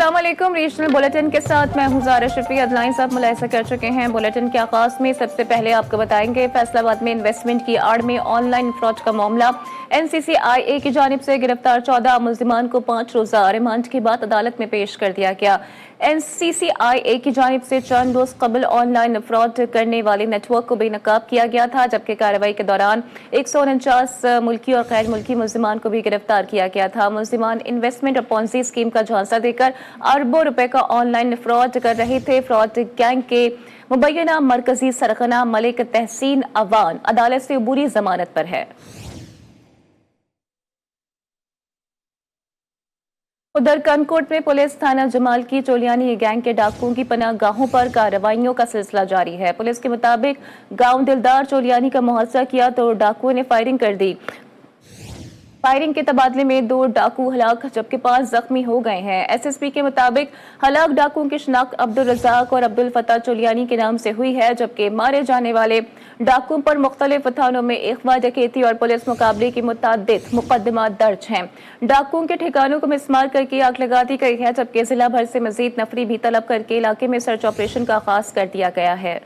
अस्सलाम वालेकुम। Regional bulletin के साथ मैं हूं ज़ारा शफी। हेडलाइंस आप मुलाहिजा कर चुके हैं। बुलेटिन के आगाज में सबसे पहले आपको बताएंगे फैसलाबाद में इन्वेस्टमेंट की आड़ में ऑनलाइन फ्रॉड का मामला। NCCIA की जानिब से गिरफ्तार 14 मुल्जिमान को 5 रोज़ा रिमांड के बाद अदालत में पेश कर दिया गया। NCCIA की जानिब से चंद रोज कबल ऑनलाइन फ्रॉड करने वाले नेटवर्क को बेनकाब किया गया था, जबकि कार्रवाई के दौरान 149 मुल्की और गैर मुल्की मुल्जिमान को भी गिरफ्तार किया गया था। मुल्जिमान इन्वेस्टमेंट और पॉन्जी स्कीम का झांसा देकर अरबों रुपए का ऑनलाइन फ्रॉड कर रहे थे। फ्रॉड गैंग के मुबैना मरकजी सरगना मलिक तहसीन अवान अदालत से अबूरी जमानत पर है। उधर कनकोट में पुलिस थाना जमाल की चोलियानी गैंग के डाकुओं की पनाह गाहों पर कार्रवाइयों का सिलसिला जारी है। पुलिस के मुताबिक गांव दिलदार चोलियानी का मुहासरा किया तो डाकुओं ने फायरिंग कर दी। फायरिंग के तबादले में 2 डाकू हलाक जबकि 5 जख्मी हो गए हैं। SSP के मुताबिक हलाक डाकुओं की शिनाख्त अब्दुल रजाक और अब्दुल फता चोलियानी के नाम से हुई है, जबकि मारे जाने वाले डाकुओं पर मुख्तलिफ थानों में अगवा डकैती और पुलिस मुकाबले की मुतअद्दिद मुकदमा दर्ज हैं। डाकुओं के ठिकानों को मिसमार करके आग लगा दी गई है, जबकि जिला भर से मजीद नफरी भी तलब करके इलाके में सर्च ऑपरेशन का आगाज कर दिया गया है।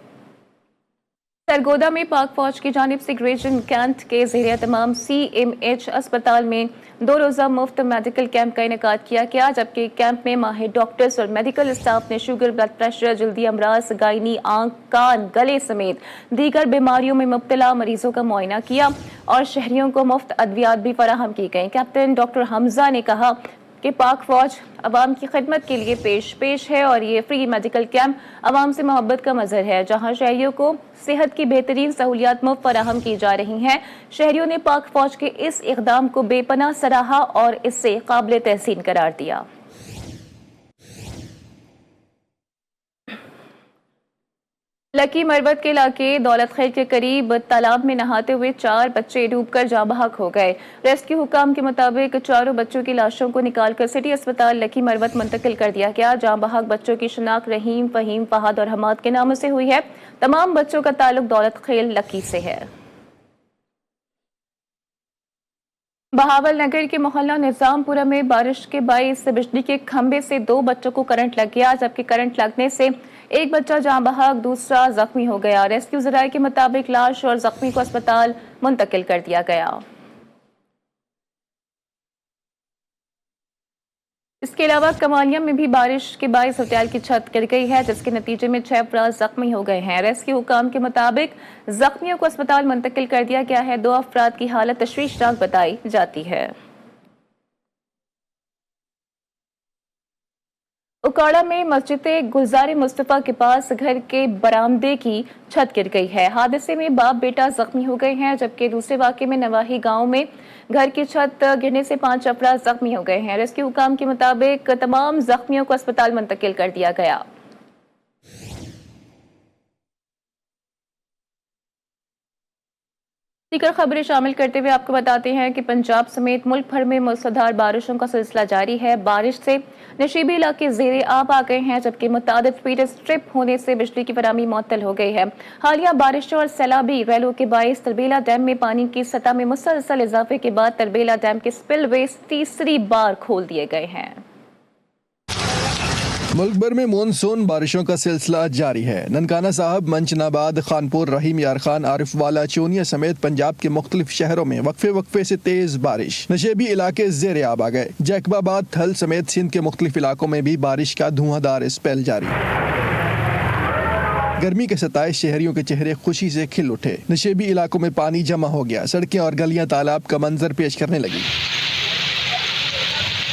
सरगोदा में पाक फौज की जानिब से ग्रेजन कैंट के ज़ेरे तमाम CMH अस्पताल में 2 रोज़ा मुफ्त मेडिकल कैंप का इनेकाद किया गया, जबकि कैंप में माहिर डॉक्टर्स और मेडिकल स्टाफ ने शुगर, ब्लड प्रेशर, जल्दी अमराज, गायनी, आंख, कान, गले समेत दीगर बीमारियों में मुब्तला मरीजों का मुआयना किया और शहरियों को मुफ्त अद्वियात भी फराहम की गई। कैप्टन डॉक्टर हमजा ने कहा कि पाक फौज अवाम की खिदमत के लिए पेश है और ये फ्री मेडिकल कैंप अवाम से मोहब्बत का मजहर है, जहां शहरियों को सेहत की बेहतरीन सहूलियात मुफ्त फराहम की जा रही हैं। शहरियों ने पाक फौज के इस इक़दाम को बेपनाह सराहा और इससे काबिल तहसीन करार दिया। लकी मरवत के इलाके दौलत खैर के करीब तालाब में नहाते हुए 4 बच्चे डूबकर जाँ बहक हो गए। रेस्क्यू हुकाम के मुताबिक चारों बच्चों की लाशों को निकालकर सिटी अस्पताल लकी मरवत मुंतकिल कर दिया गया। जाँ बहक बच्चों की शिनाख्त रहीम, फहीम, फहद और हमाद के नामों से हुई है। तमाम बच्चों का ताल्लुक दौलत खेल लकी से है। बहावल नगर के मोहल्ला निजामपुरा में बारिश के बाइस बिजली के खंभे से 2 बच्चों को करंट लग गया, जबकि करंट लगने से एक बच्चा जाँ बहक, दूसरा जख्मी हो गया। रेस्क्यू जराये के मुताबिक लाश और जख्मी को अस्पताल मुंतकिल कर दिया गया। इसके अलावा कमालिया में भी बारिश के बाइस होटल की छत गिर गई है, जिसके नतीजे में 6 अफराद जख्मी हो गए हैं। रेस्क्यू हुकाम के मुताबिक जख्मियों को अस्पताल मुंतकिल कर दिया गया है। 2 अफराद की हालत तशवीशनाक बताई जाती है। उकाड़ा में मस्जिद गुलजार मुस्तफ़ा के पास घर के बरामदे की छत गिर गई है। हादसे में बाप बेटा जख्मी हो गए हैं, जबकि दूसरे वाक़े में नवाही गांव में घर की छत गिरने से 5 अफराद जख्मी हो गए हैं। रेस्क्यू हुकाम के मुताबिक तमाम जख्मियों को अस्पताल मुंतकिल कर दिया गया। दीगर खबरें शामिल करते हुए आपको बताते हैं कि पंजाब समेत मुल्क भर में मूसलाधार बारिशों का सिलसिला जारी है। बारिश से नशीबी इलाके ज़ेरे आब आ गए हैं, जबकि मुतादिद फीडर स्ट्रिप होने से बिजली की फराहमी मुअत्तल हो गई है। हालिया बारिशों और सैलाबी रैलों के बायस तरबेला डैम में पानी की सतह में मुसलसल इजाफे के बाद तरबेला डैम के स्पिलवेज तीसरी बार खोल दिए गए हैं। मुल्क भर में मानसून बारिशों का सिलसिला जारी है। ननकाना साहब, मंचनाबाद, खानपुर, रहीम यार खान, आरिफ वाला, चोनिया समेत पंजाब के मुख्तलिफ शहरों में वक्फे वक्फे से तेज बारिश। नशेबी इलाके ज़ेरे आब आ गए। जैकबाबाद, थल समेत सिंध के मुख्तलिफ इलाकों में भी बारिश का धुआंधार स्पेल जारी। गर्मी के सताए शहरियों के चेहरे खुशी से खिल उठे। नशेबी इलाकों में पानी जमा हो गया। सड़कें और गलियां तालाब का मंजर पेश करने लगी।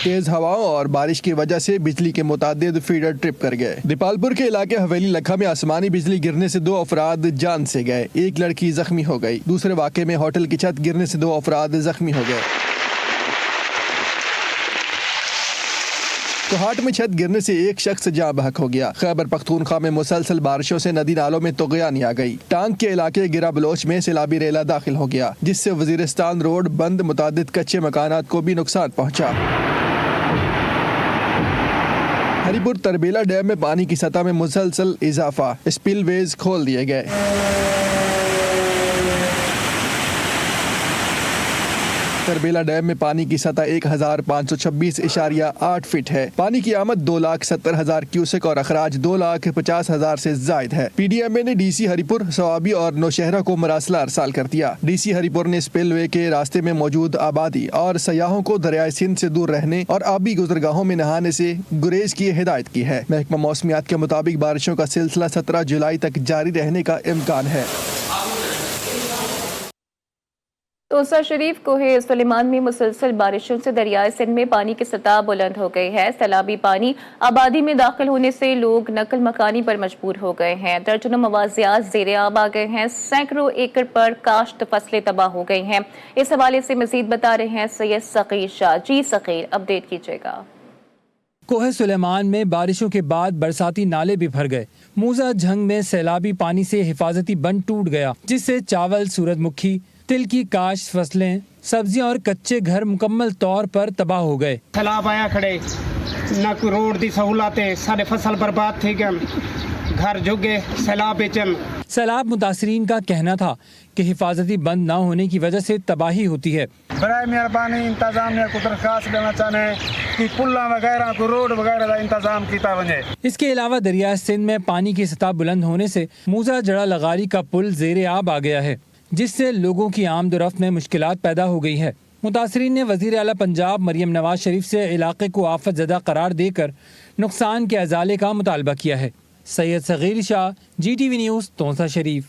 तेज हवाओं और बारिश की वजह से बिजली के मुतादिद फीडर ट्रिप कर गए। दीपालपुर के इलाके हवेली लखा में आसमानी बिजली गिरने से 2 अफराद जान से गए। एक लड़की जख्मी हो गई। दूसरे वाक़े में होटल की छत गिरने से 2 अफराद जख्मी हो गए। कोहाट में छत गिरने से एक शख्स जाँ बहक हो गया। खैबर पख्तूनख्वा में मुसलसल बारिशों से नदी नालों में तुग़यानी आ गई। टांग के इलाके गिरा बलोच में सैलाबी रेला दाखिल हो गया, जिससे वजीरिस्तान रोड बंद, मुतादिद कच्चे मकानात को भी नुकसान पहुँचा। हरिपुर तरबेला डैम में पानी की सतह में मुसलसल इजाफा, स्पिलवेज खोल दिए गए। तरबेला डैम में पानी की सतह 1526.8 फीट है। पानी की आमद 2,70,000 क्यूसेक और अखराज 2,50,000 से जायद है। PDMA ने DC हरिपुर, सवाबी और नौशहरा को मरासला अरसाल कर दिया। DC हरिपुर ने स्पिलवे के रास्ते में मौजूद आबादी और सयाहों को दरियाए सिंध से दूर रहने और आबी गुजरगाहों में नहाने से गुरेज की हिदायत की है। महकमा मौसमियात के मुताबिक बारिशों का सिलसिला 17 जुलाई तक जारी रहने का इम्कान है। तोसा शरीफ कोहे सुलेमान में मुसलसल बारिशों से दरियाए सिंध में पानी की सतह बुलंद हो गई है। सैलाबी पानी आबादी में दाखिल होने से लोग नकल मकानी पर मजबूर हो गए हैं। दर्जनों मवाजियात ज़ेरे आब आ गए हैं। सैकड़ों एकड़ पर काश्त फसलें तबाह हो गई हैं। इस हवाले से मजीद बता रहे हैं सैयद सकीर शाह। जी सकीर, अपडेट कीजिएगा। कोहे सुलेमान में बारिशों के बाद बरसाती नाले भी भर गए। मूसा झंग में सैलाबी पानी से हिफाजती बंद टूट गया, जिससे चावल, सूरजमुखी, तिल की काश्त फसलें, सब्जियां और कच्चे घर मुकम्मल तौर पर तबाह हो गए। सैलाब आया खड़े, ना कोई रोड की सहूलत, सारे फसल बर्बाद थी गए, घर झुगे सैलाब बेचन। सैलाब मुतासरीन का कहना था कि हिफाजती बंद न होने की वजह से तबाही होती है। बराए मेहरबानी इंतजामिया को दरखास्त देना चाहते हैं कि पुल्ला वगैरह को रोड वगैरह का इंतजाम किया बने। इसके अलावा दरिया सिंध में पानी की सतह बुलंद होने से मूसा जड़ा लगारी का पुल ज़ेरे आब आ गया है, जिससे लोगों की आमदोरफ्त में मुश्किलात पैदा हो गई है। मुतासरीन ने वज़ीर आला पंजाब मरियम नवाज शरीफ से इलाके को आफत ज़दा करार देकर नुकसान के अजाले का मुतालबा किया है। सैयद सगीर शाह, GTV न्यूज़, तोसा शरीफ।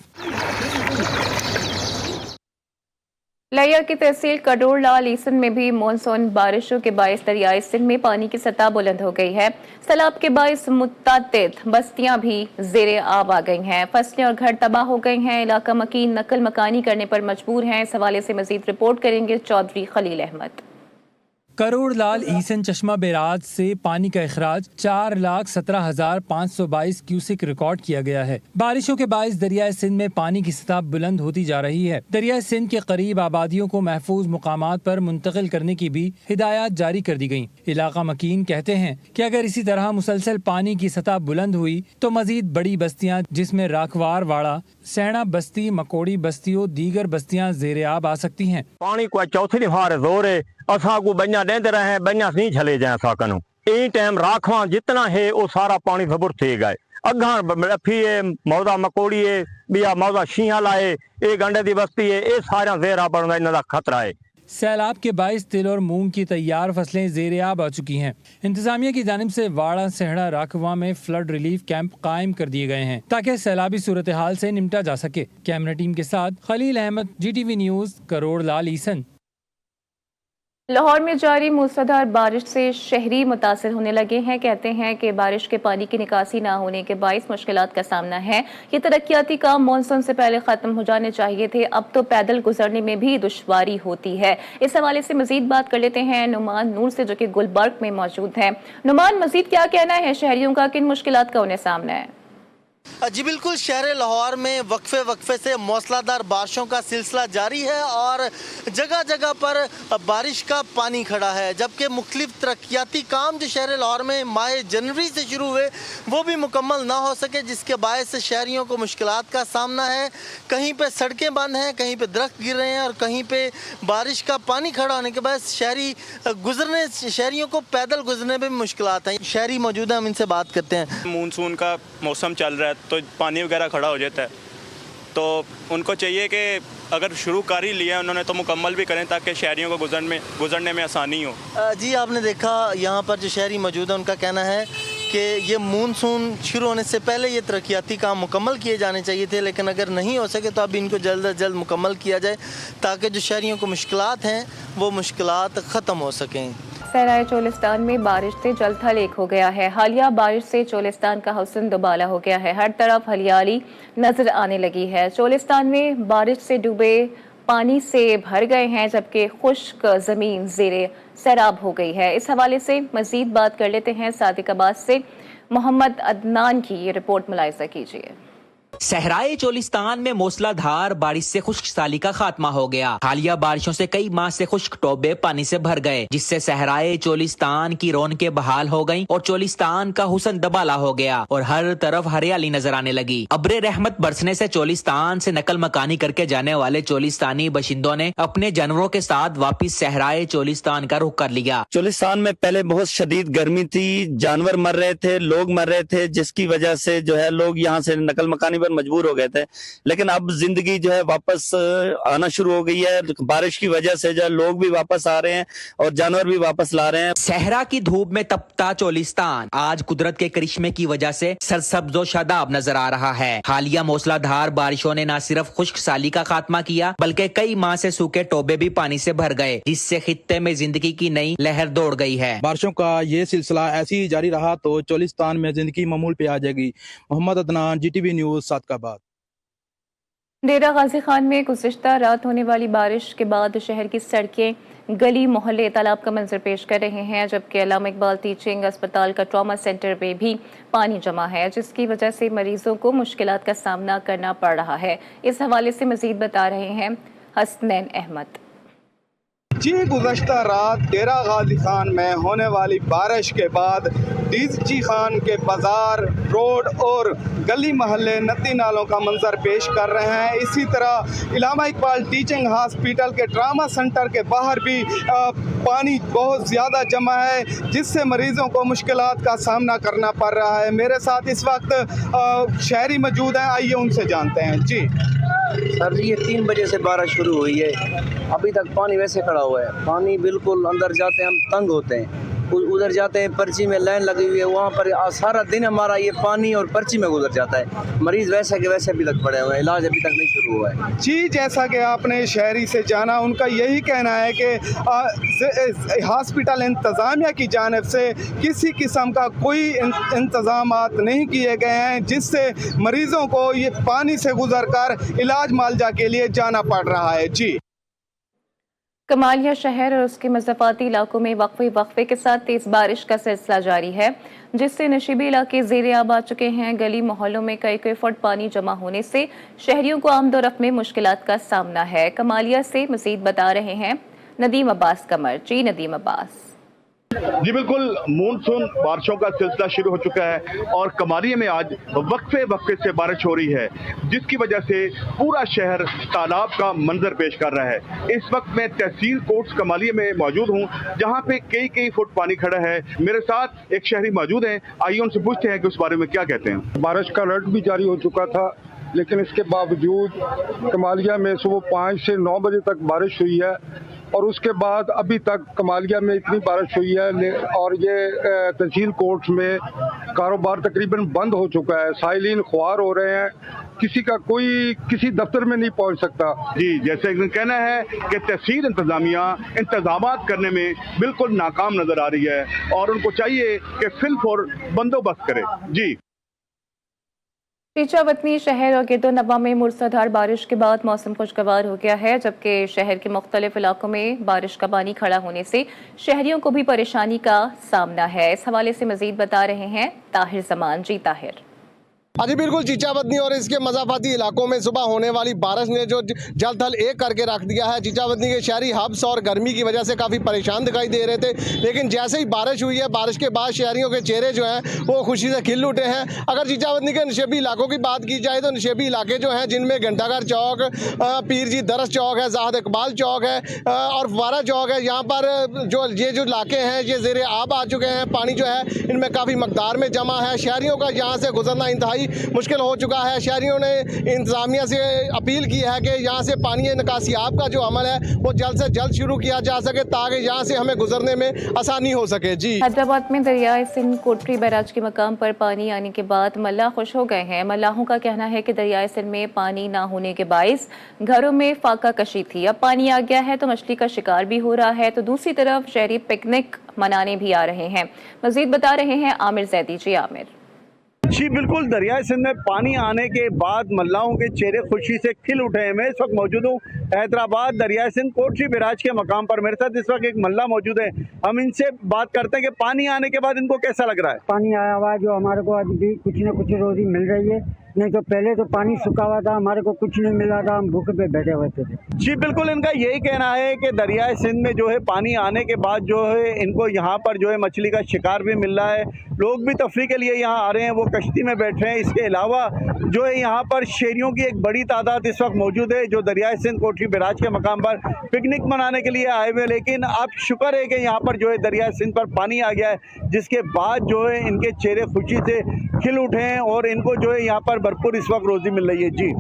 लिया की तहसील करोड़ लाल ईसन में भी मानसून बारिशों के बायस दरियाए सिंध में पानी की सतह बुलंद हो गई है। सैलाब के बायस मुतातिद बस्तियां भी ज़ेरे आब आ गई हैं। फसलें और घर तबाह हो गए हैं। इलाका मकीन नकल मकानी करने पर मजबूर हैं। इस हवाले से मजीद रिपोर्ट करेंगे चौधरी खलील अहमद। करोड़ लाल ईसन चश्मा बेराज से पानी का अखराज 4,17,522 क्यूसेक रिकॉर्ड किया गया है। बारिशों के बायस दरियाए सिंध में पानी की सतह बुलंद होती जा रही है। दरियाए सिंध के करीब आबादियों को महफूज मुकामात पर मुंतकिल करने की भी हिदायत जारी कर दी गयी। इलाका मकीन कहते हैं कि अगर इसी तरह मुसलसल पानी की सतह बुलंद हुई तो मजीद बड़ी बस्तियाँ जिसमें राखवार वाड़ा, सैना बस्ती, मकोड़ी बस्ती और दीगर बस्तियाँ ज़ेरे आब आ सकती हैं। पानी को चौथी फार जोर है, असा को बन्या देंदे रहे, बन्या नहीं छले जाए साकनू। ई टाइम राखवा जितना है वो सारा पानी सबुर थे गए। अगा रफी है, मौदा मकोड़ी है, बिया मौदा शिया लाए, ये गंडे दी बस्ती है, ये सारा ज़ेरा बनना इन्हों खतरा है। सैलाब के बायस तिल और मूंग की तैयार फसलें ज़ेरे आब आ चुकी हैं। इंतजामिया की जानिब से वाड़ा, सहड़ा, राखवा में फ्लड रिलीफ कैंप कायम कर दिए गए हैं ताकि सैलाबी सूरत हाल से निपटा जा सके। कैमरा टीम के साथ खलील अहमद, GTV न्यूज़, करोड़ लाल ईसन। लाहौर में जारी मूसलाधार बारिश से शहरी मुतासिर होने लगे हैं। कहते हैं कि बारिश के पानी की निकासी ना होने के बायस मुश्किलात का सामना है। ये तरक्याती काम मानसून से पहले खत्म हो जाने चाहिए थे, अब तो पैदल गुजरने में भी दुश्वारी होती है। इस हवाले से मजीद बात कर लेते हैं नुमान नूर से, जो कि गुलबर्ग में मौजूद है। नुमान, मजीद क्या कहना है शहरियों का, किन मुश्किलात का उन्हें सामना है? जी बिल्कुल, शहर लाहौर में वक्फे से मौसलाधार बारिशों का सिलसिला जारी है और जगह जगह पर बारिश का पानी खड़ा है, जबकि मुख्तलिफ तरक्याती काम जो शहर लाहौर में माह जनवरी से शुरू हुए वो भी मुकम्मल ना हो सके, जिसके बायस शहरियों को मुश्किलात का सामना है। कहीं पे सड़कें बंद हैं, कहीं पे दरख्त गिर रहे हैं और कहीं पे बारिश का पानी खड़ा होने के बाद शहरियों को पैदल गुजरने में भी मुश्किलात हैं। शहरी मौजूद हैं, हम इनसे बात करते हैं। मानसून का मौसम चल रहा है तो पानी वगैरह खड़ा हो जाता है, तो उनको चाहिए कि अगर शुरू कर ही लिया उन्होंने तो मुकम्मल भी करें ताकि शहरियों को गुजरने में आसानी हो। जी आपने देखा यहाँ पर जो शहरी मौजूद है उनका कहना है कि ये मानसून शुरू होने से पहले ये तरक्याती काम मुकम्मल किए जाने चाहिए थे, लेकिन अगर नहीं हो सके तो अब इनको जल्द अज जल्द मुकम्मल किया जाए ताकि जो शहरियों को मुश्किलात हैं वो मुश्किलात ख़त्म हो सकें। सहराए चोलिस्तान में बारिश से जल थल एक हो गया है। हालिया बारिश से चोलिस्तान का हुस्न दुबाला हो गया है। हर तरफ हरियाली नजर आने लगी है। चोलिस्तान में बारिश से डूबे पानी से भर गए हैं, जबकि खुश्क जमीन ज़ेरे सैराब हो गई है। इस हवाले से मजीद बात कर लेते हैं सादिकाबाद से। मोहम्मद अदनान की ये रिपोर्ट मुलाहिजा कीजिए। सहराए चोलिस्तान में मूसलाधार बारिश से खुश्क साली का खात्मा हो गया। हालिया बारिशों से कई माह से खुश्क टोबे पानी से भर गए, जिससे सहराए चोलिस्तान की रौनकें बहाल हो गईं और चोलिस्तान का हुस्न दबाला हो गया और हर तरफ हरियाली नजर आने लगी। अब्रे रहमत बरसने से चोलिस्तान से नकल मकानी करके जाने वाले चोलिस्तानी बाशिंदों ने अपने जानवरों के साथ वापिस सहराए चोलिस्तान का रुख कर लिया। चोलिस्तान में पहले बहुत शदीद गर्मी थी, जानवर मर रहे थे, लोग मर रहे थे, जिसकी वजह से जो है लोग यहाँ से नकल मकानी पर मजबूर हो गए थे। लेकिन अब जिंदगी जो है वापस आना शुरू हो गई है। बारिश की वजह से जो है लोग भी वापस आ रहे हैं और जानवर भी वापस ला रहे हैं। सहरा की धूप में तपता चोलिस्तान आज कुदरत के करिश्मे की वजह से सरसब्ज और शादाब नजर आ रहा है। हालिया मूसलाधार बारिशों ने न सिर्फ खुश्क साली का खात्मा किया, बल्कि कई माह से सूखे टोबे भी पानी से भर गए, जिससे खित्ते में जिंदगी की नई लहर दौड़ गई है। बारिशों का ये सिलसिला ऐसी ही जारी रहा तो चोलिस्तान में जिंदगी मामूल पे आ जाएगी। Mohammad Adnan, GTV news, Sadiqabad. डेरा गाजी खान में गुज़िश्ता रात होने वाली बारिश के बाद शहर की सड़कें, गली मोहल्ले तालाब का मंजर पेश कर रहे हैं, जबकि अल्लामा इकबाल टीचिंग अस्पताल का ट्रॉमा सेंटर में भी पानी जमा है, जिसकी वजह से मरीजों को मुश्किलात का सामना करना पड़ रहा है। इस हवाले से मजीद बता रहे हैं हसनैन अहमद। जी, गुज़श्ता रात डेरा गाजी खान में होने वाली बारिश के बाद डीजी खान के बाजार, रोड और गली मोहल्ले नदी नालों का मंजर पेश कर रहे हैं। इसी तरह अल्लामा इकबाल टीचिंग हॉस्पिटल के ट्रामा सेंटर के बाहर भी पानी बहुत ज़्यादा जमा है, जिससे मरीज़ों को मुश्किलात का सामना करना पड़ रहा है। मेरे साथ इस वक्त शहरी मौजूद हैं, आइए उनसे जानते हैं। जी सर जी, ये 3 बजे से बारिश शुरू हुई है, अभी तक पानी वैसे खड़ा हुआ है। पानी बिल्कुल अंदर जाते हैं हम तंग होते हैं, उधर जाते हैं पर्ची में लाइन लगी हुई है, वहाँ पर सारा दिन हमारा ये पानी और पर्ची में गुजर जाता है। मरीज वैसे के वैसे अभी तक पड़े हुए हैं, इलाज अभी तक नहीं शुरू हुआ है। जी, जैसा कि आपने शहरी से जाना, उनका यही कहना है कि हॉस्पिटल इंतज़ामिया की जानिब से किसी किस्म का कोई इंतज़ामात नहीं किए गए हैं, जिससे मरीज़ों को ये पानी से गुजर कर इलाज मालजा के लिए जाना पड़ रहा है। जी, कमालिया शहर और उसके मज़ाफ़ाती इलाकों में वक्फे के साथ तेज़ बारिश का सिलसिला जारी है, जिससे नशीबी इलाके ज़ेरे आब आ चुके हैं। गली मोहल्लों में कई फुट पानी जमा होने से शहरियों को आमदोरफ्त में मुश्किलात का सामना है। कमालिया से मज़ीद बता रहे हैं नदीम अब्बास कमर। जी नदीम अब्बास। जी बिल्कुल, मानसून बारिशों का सिलसिला शुरू हो चुका है और कमालिया में आज वक्फे से बारिश हो रही है, जिसकी वजह से पूरा शहर तालाब का मंजर पेश कर रहा है। इस वक्त मैं तहसील कोर्ट्स कमालिया में मौजूद हूँ, जहाँ पे कई फुट पानी खड़ा है। मेरे साथ एक शहरी मौजूद हैं, आइए उनसे पूछते हैं कि उस बारे में क्या कहते हैं। बारिश का अलर्ट भी जारी हो चुका था, लेकिन इसके बावजूद कमालिया में सुबह 5 से 9 बजे तक बारिश हुई है और उसके बाद अभी तक कमालिया में इतनी बारिश हुई है और ये तहसील कोर्ट्स में कारोबार तकरीबन बंद हो चुका है। साइलिन ख्वार हो रहे हैं, किसी का कोई किसी दफ्तर में नहीं पहुंच सकता। जी, जैसे कहना है कि तहसील इंतजामिया इंतजामात करने में बिल्कुल नाकाम नजर आ रही है और उनको चाहिए कि फिलफौर बंदोबस्त करे। जी, टीचावतनी शहर और गिरदोनवा में मूसलाधार बारिश के बाद मौसम खुशगवार हो गया है, जबकि शहर के मुख्तलिफ इलाकों में बारिश का पानी खड़ा होने से शहरियों को भी परेशानी का सामना है। इस हवाले से मजीद बता रहे हैं ताहिर जमान। जी ताहिर। अजी बिल्कुल, चीचावतनी और इसके मज़ाफ़ाती इलाकों में सुबह होने वाली बारिश ने जो जल थल एक करके रख दिया है। चीचावतनी के शहरी हब्स और गर्मी की वजह से काफ़ी परेशान दिखाई दे रहे थे, लेकिन जैसे ही बारिश हुई है, बारिश के बाद शहरियों के चेहरे जो हैं वो खुशी से खिल उठे हैं। अगर चीचावतनी के नशेबी इलाकों की बात की जाए तो नशेबी इलाके जो हैं, जिनमें घंटाघर चौक, पीर जी दरस चौक है, ज़ाहिद इकबाल चौक है और फवारा चौक है, यहाँ पर जो इलाके हैं ये ज़ेरे आब आ चुके हैं। पानी जो है इनमें काफ़ी मकदार में जमा है। शहरियों का यहाँ से गुजरना इंतहाई मुश्किल हो चुका है। शहरियों ने इंतजामिया से अपील की है कि यहाँ से पानी निकासियाब का जो अमल है वो जल्द से जल्द शुरू किया जा सके, ताकि यहाँ से हमें गुजरने में आसानी हो सके। जी, हैदराबाद में दरियाए सिंध कोटरी बैराज के मकाम पर पानी आने के बाद मल्लाह खुश हो गए हैं। मल्लाहों का कहना है कि दरियाए सिंध में पानी ना होने के बाइस घरों में फाका कशी थी, अब पानी आ गया है तो मछली का शिकार भी हो रहा है, तो दूसरी तरफ शहरी पिकनिक मनाने भी आ रहे हैं। मजीद बता रहे हैं आमिर जैदी। जी आमिर। जी बिल्कुल, दरियाए सिंध में पानी आने के बाद मल्लाहों के चेहरे खुशी से खिल उठे हैं। मैं इस वक्त मौजूद हूँ हैदराबाद दरिया सिंध कोटरी बैराज के मकाम पर। मेरे साथ इस वक्त एक मल्ला मौजूद है, हम इनसे बात करते हैं कि पानी आने के बाद इनको कैसा लग रहा है। पानी आया हुआ है जो हमारे को आज भी कुछ न कुछ रोजी मिल रही है, नहीं तो पहले तो पानी सूखा हुआ था, हमारे को कुछ नहीं मिल रहा था, हम भूखे पे बैठे हुए थे। जी बिल्कुल, इनका यही कहना है कि दरिया सिंध में जो है पानी आने के बाद जो है इनको यहाँ पर जो है मछली का शिकार भी मिल रहा है, लोग भी तफरी के लिए यहाँ आ रहे हैं, वो कश्ती में बैठ रहे हैं। इसके अलावा जो है यहाँ पर शेरियों की एक बड़ी तादाद इस वक्त मौजूद है जो दरिया सिंध कोटरी बैराज के मकाम पर पिकनिक मनाने के लिए आए हुए। लेकिन अब शुक्र है कि यहाँ पर जो है दरिया सिंध पर पानी आ गया है, जिसके बाद जो है इनके चेहरे खुशी से खिल उठे हैं और इनको जो है यहाँ पर भरपूर इस वक्त रोजी मिल रही है। जी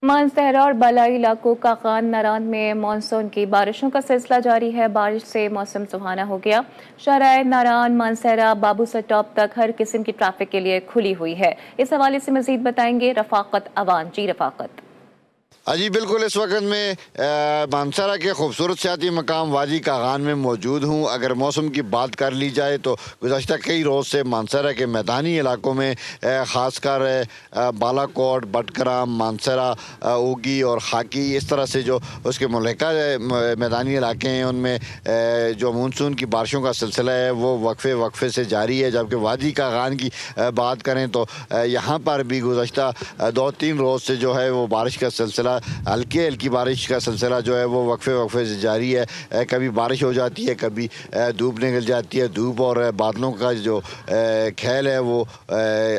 मानसहरा और बालाई इलाकों का खान नारान में मानसून की बारिशों का सिलसिला जारी है। बारिश से मौसम सुहाना हो गया। शहराए नारान, मानसहरा, बाबू सटॉप तक हर किस्म की ट्रैफिक के लिए खुली हुई है। इस हवाले से मजीद बताएंगे रफाकत अवान। जी रफाकत। जी बिल्कुल, इस वक्त मैं मानसहरा के खूबसूरत सियाती मकाम वादी कागान में मौजूद हूँ। अगर मौसम की बात कर ली जाए तो गुज़श्ता कई रोज़ से मानसहरा के मैदानी इलाकों में ख़ासकर बालाकोट, बटकराम, मानसहरा, ओगी और खाकी, इस तरह से जो उसके मुल्का मैदानी इलाके हैं उनमें जो मानसून की बारिशों का सिलसिला है वो वक्फे से जारी है। जबकि वादी कागान की बात करें तो यहाँ पर भी गुज़श्ता 2-3 रोज़ से जो है वो बारिश का सिलसिला, हल्की बारिश का सिलसिला जो है वो वक्फे से जारी है। कभी बारिश हो जाती है, कभी धूप निकल जाती है। धूप और बादलों का जो खेल है वो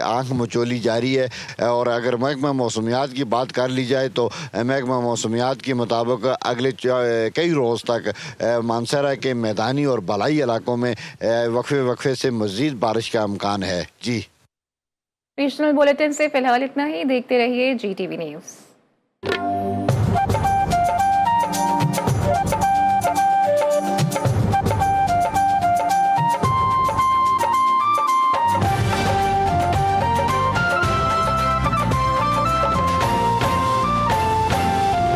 आंख मचोली जारी है। और अगर महकमा मौसमियात की बात कर ली जाए तो महकमा मौसमियात के मुताबिक अगले कई रोज़ तक मानसहरा के मैदानी और बलाई इलाकों में वक्फे से मज़ीद बारिश का इम्कान है। जी रीजनल बुलेटिन से फिलहाल इतना ही। देखते रहिए GTV न्यूज़।